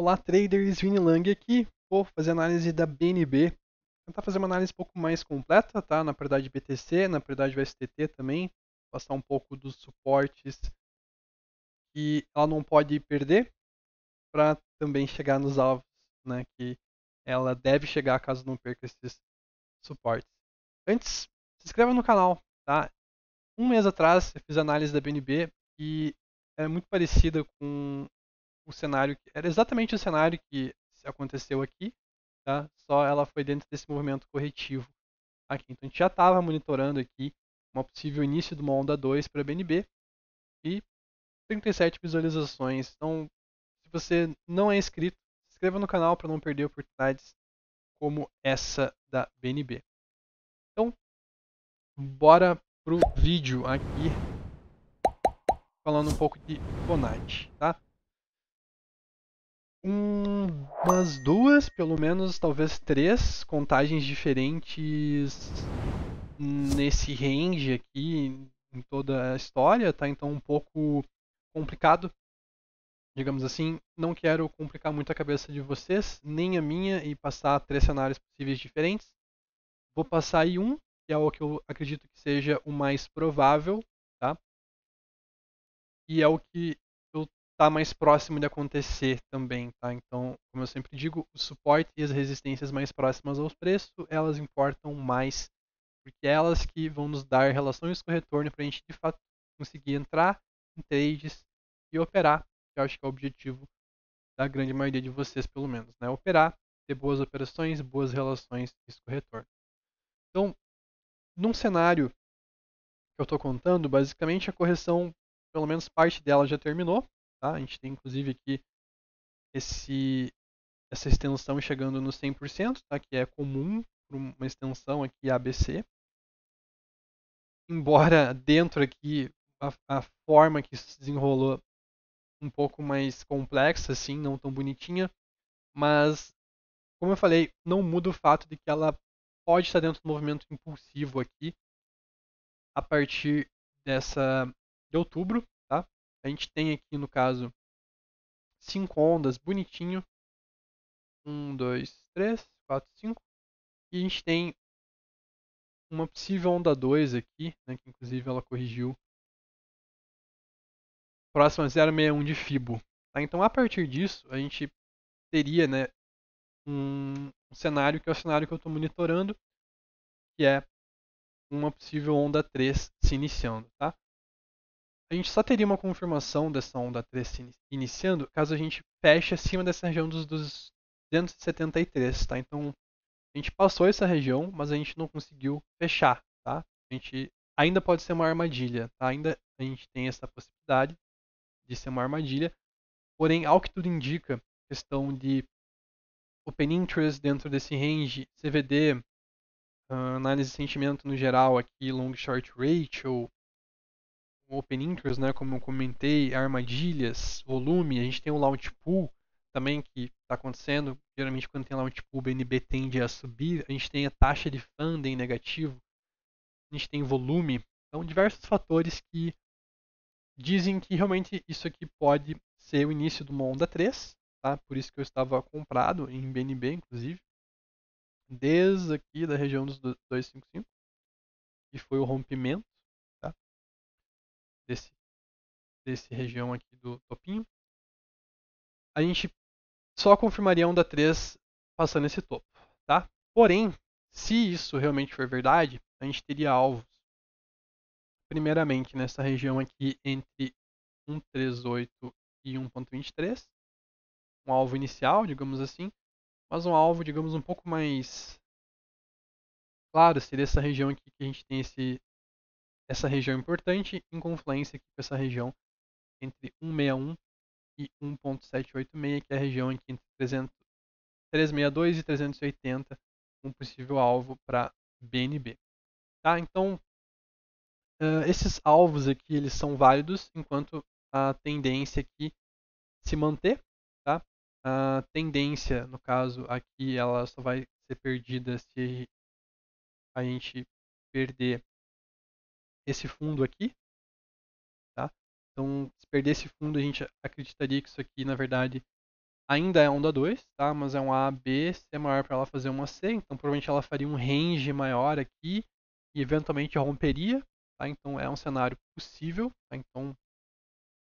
Olá traders, Vini Lang aqui. Vou fazer análise da BNB. Tentar fazer uma análise um pouco mais completa, tá? Na paridade BTC, na paridade USDT também. Passar um pouco dos suportes que ela não pode perder para também chegar nos alvos, né? Que ela deve chegar caso não perca esses suportes. Antes, se inscreva no canal, tá? Um mês atrás eu fiz a análise da BNB e é muito parecida com o cenário, era exatamente o cenário que aconteceu aqui, tá? Só ela foi dentro desse movimento corretivo aqui. Então a gente já estava monitorando aqui um possível início de uma onda 2 para a BNB e 37 visualizações. Então, se você não é inscrito, se inscreva no canal para não perder oportunidades como essa da BNB. Então, bora pro vídeo aqui falando um pouco de Fibonacci, tá? Umas duas, pelo menos, talvez três contagens diferentes nesse range aqui em toda a história, tá? Então um pouco complicado, digamos assim. Não quero complicar muito a cabeça de vocês, nem a minha, e passar três cenários possíveis diferentes. Vou passar aí um, que é o que eu acredito que seja o mais provável, tá? E é o que eu tá mais próximo de acontecer também, tá? Então, como eu sempre digo, o suporte e as resistências mais próximas aos preços, elas importam mais, porque é elas que vão nos dar relações com retorno para a gente de fato conseguir entrar em trades e operar, que eu acho que é o objetivo da grande maioria de vocês, pelo menos, né? Operar, ter boas operações, boas relações risco-retorno. Então, num cenário que eu estou contando, basicamente a correção, pelo menos parte dela já terminou, tá? A gente tem inclusive aqui essa extensão chegando no 100%, tá? Que é comum para uma extensão aqui ABC. Embora dentro aqui a forma que isso se desenrolou um pouco mais complexa, assim, não tão bonitinha, mas como eu falei, não muda o fato de que ela pode estar dentro do movimento impulsivo aqui a partir dessa de outubro, tá? A gente tem aqui no caso 5 ondas bonitinho, 1, 2, 3, 4, 5, e a gente tem uma possível onda 2 aqui, né, que inclusive ela corrigiu próxima a 0,61 de Fibo. Tá? Então a partir disso a gente teria, né, um cenário que é o cenário que eu estou monitorando, que é uma possível onda 3 se iniciando. Tá? A gente só teria uma confirmação dessa onda 3 se iniciando caso a gente feche acima dessa região dos 273. Tá? Então a gente passou essa região, mas a gente não conseguiu fechar. Tá? A gente ainda pode ser uma armadilha. Tá? Ainda a gente tem essa possibilidade de ser uma armadilha. Porém, ao que tudo indica, questão de Open Interest dentro desse range, CVD, análise de sentimento no geral aqui, Long Short Ratio, Open Interest, né, como eu comentei, armadilhas, volume, a gente tem o Launch Pool também que está acontecendo, geralmente quando tem Launch Pool, o BNB tende a subir, a gente tem a taxa de funding negativo, a gente tem volume, então diversos fatores que dizem que realmente isso aqui pode ser o início de uma onda 3, tá? Por isso que eu estava comprado em BNB, inclusive, desde aqui da região dos 255, que foi o rompimento, tá? Desse, desse região aqui do topinho. A gente só confirmaria a onda 3 passando esse topo, tá? Porém, se isso realmente for verdade, a gente teria alvos, primeiramente nessa região aqui entre 138 e 1.23, um alvo inicial, digamos assim, mas um alvo, digamos, um pouco mais claro, seria essa região aqui que a gente tem essa região importante em confluência aqui com essa região entre 161 e 1.786, que é a região aqui entre 362 e 380, um possível alvo para BNB. Tá? Então, esses alvos aqui eles são válidos enquanto a tendência aqui se manter. Tá? A tendência, no caso aqui, ela só vai ser perdida se a gente perder esse fundo aqui, tá? Então, se perder esse fundo, a gente acreditaria que isso aqui, na verdade, ainda é onda 2, tá? Mas é um A, B, C é maior para ela fazer uma C, então provavelmente ela faria um range maior aqui e eventualmente romperia, tá? Então é um cenário possível, tá? Então,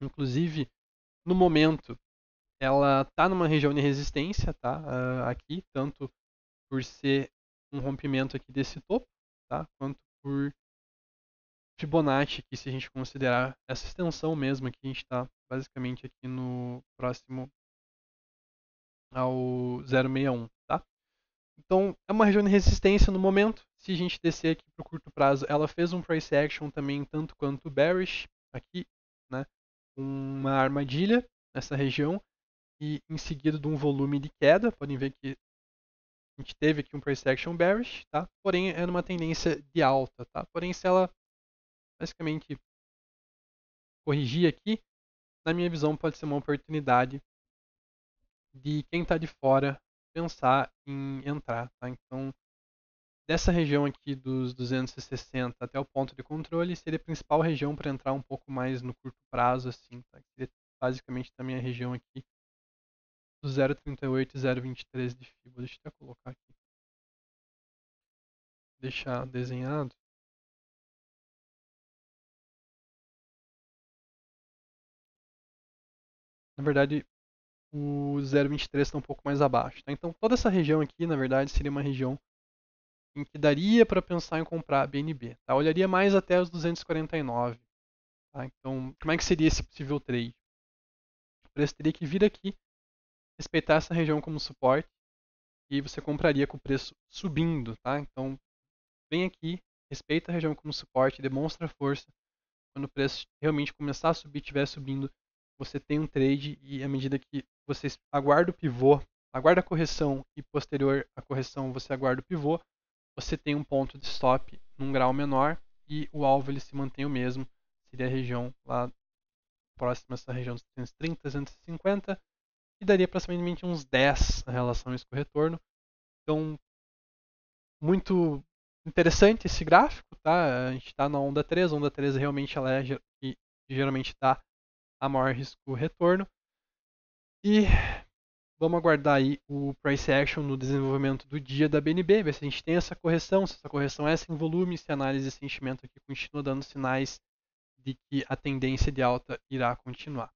inclusive, no momento, ela está numa região de resistência, tá? Aqui, tanto por ser um rompimento aqui desse topo, tá? Quanto por Fibonacci aqui, se a gente considerar essa extensão mesmo aqui, a gente está basicamente aqui no próximo ao 061, tá? Então, é uma região de resistência no momento. Se a gente descer aqui para o curto prazo, ela fez um price action também tanto quanto bearish aqui, né? Uma armadilha nessa região e em seguida de um volume de queda. Podem ver que a gente teve aqui um price action bearish, tá? Porém, é numa tendência de alta, tá? Porém, se ela basicamente corrigir aqui, na minha visão, pode ser uma oportunidade de quem está de fora pensar em entrar, tá? Então, dessa região aqui dos 260 até o ponto de controle seria a principal região para entrar um pouco mais no curto prazo, assim, tá? Seria basicamente também a região aqui do 0,38 e 0,23 de FIBO. Deixa eu até colocar aqui. Deixar desenhado. Na verdade, o 0,23 está um pouco mais abaixo, tá? Então, toda essa região aqui, na verdade, seria uma região em que daria para pensar em comprar BNB, tá? Olharia mais até os 249, tá? Então, como é que seria esse possível trade? O preço teria que vir aqui, respeitar essa região como suporte e você compraria com o preço subindo, tá? Então, vem aqui, respeita a região como suporte, demonstra força. Quando o preço realmente começar a subir, estiver subindo, você tem um trade e à medida que você aguarda o pivô, aguarda a correção e posterior à correção você aguarda o pivô, você tem um ponto de stop num grau menor e o alvo ele se mantém o mesmo. Seria a região lá próxima a essa região dos 330, 350 e daria aproximadamente uns 10 em relação a esse retorno. Então, muito interessante esse gráfico, tá? A gente está na onda 3, a onda 3 realmente ela é que geralmente dá a maior risco retorno. E vamos aguardar aí o price action no desenvolvimento do dia da BNB, ver se a gente tem essa correção, se essa correção é sem volume, se a análise de sentimento aqui continua dando sinais de que a tendência de alta irá continuar.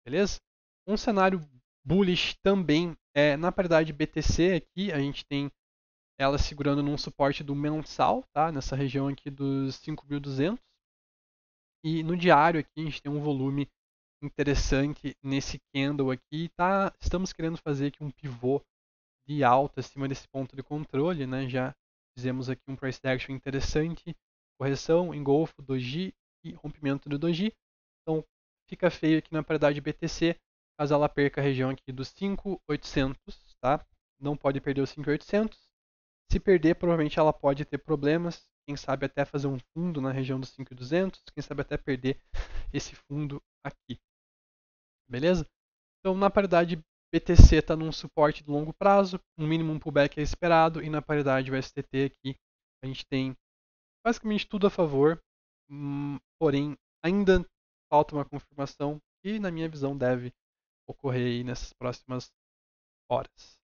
Beleza? Um cenário bullish também é na paridade BTC aqui, a gente tem ela segurando num suporte do mensal, tá? Nessa região aqui dos 5.200. E no diário aqui a gente tem um volume interessante nesse candle aqui. Tá? Estamos querendo fazer aqui um pivô de alta acima desse ponto de controle, né? Já fizemos aqui um price action interessante, correção, engolfo, doji e rompimento do doji. Então fica feio aqui na paridade BTC, caso ela perca a região aqui dos 5.800, tá? Não pode perder os 5.800. Se perder, provavelmente ela pode ter problemas. Quem sabe até fazer um fundo na região dos 5.200. Quem sabe até perder esse fundo aqui. Beleza? Então, na paridade BTC está num suporte de longo prazo. Um mínimo pullback é esperado. E na paridade USDT aqui, a gente tem basicamente tudo a favor. Porém, ainda falta uma confirmação. E, na minha visão, deve ocorrer aí nessas próximas horas.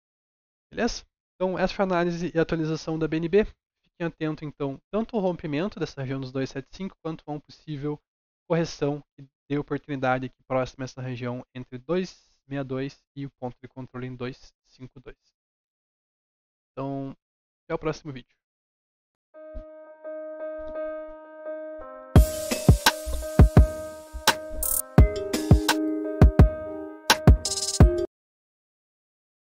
Beleza? Então, essa foi a análise e atualização da BNB. Fiquem atentos, então, tanto ao rompimento dessa região dos 275, quanto a uma possível correção que dê oportunidade aqui próxima a essa região entre 262 e o ponto de controle em 252. Então, até o próximo vídeo.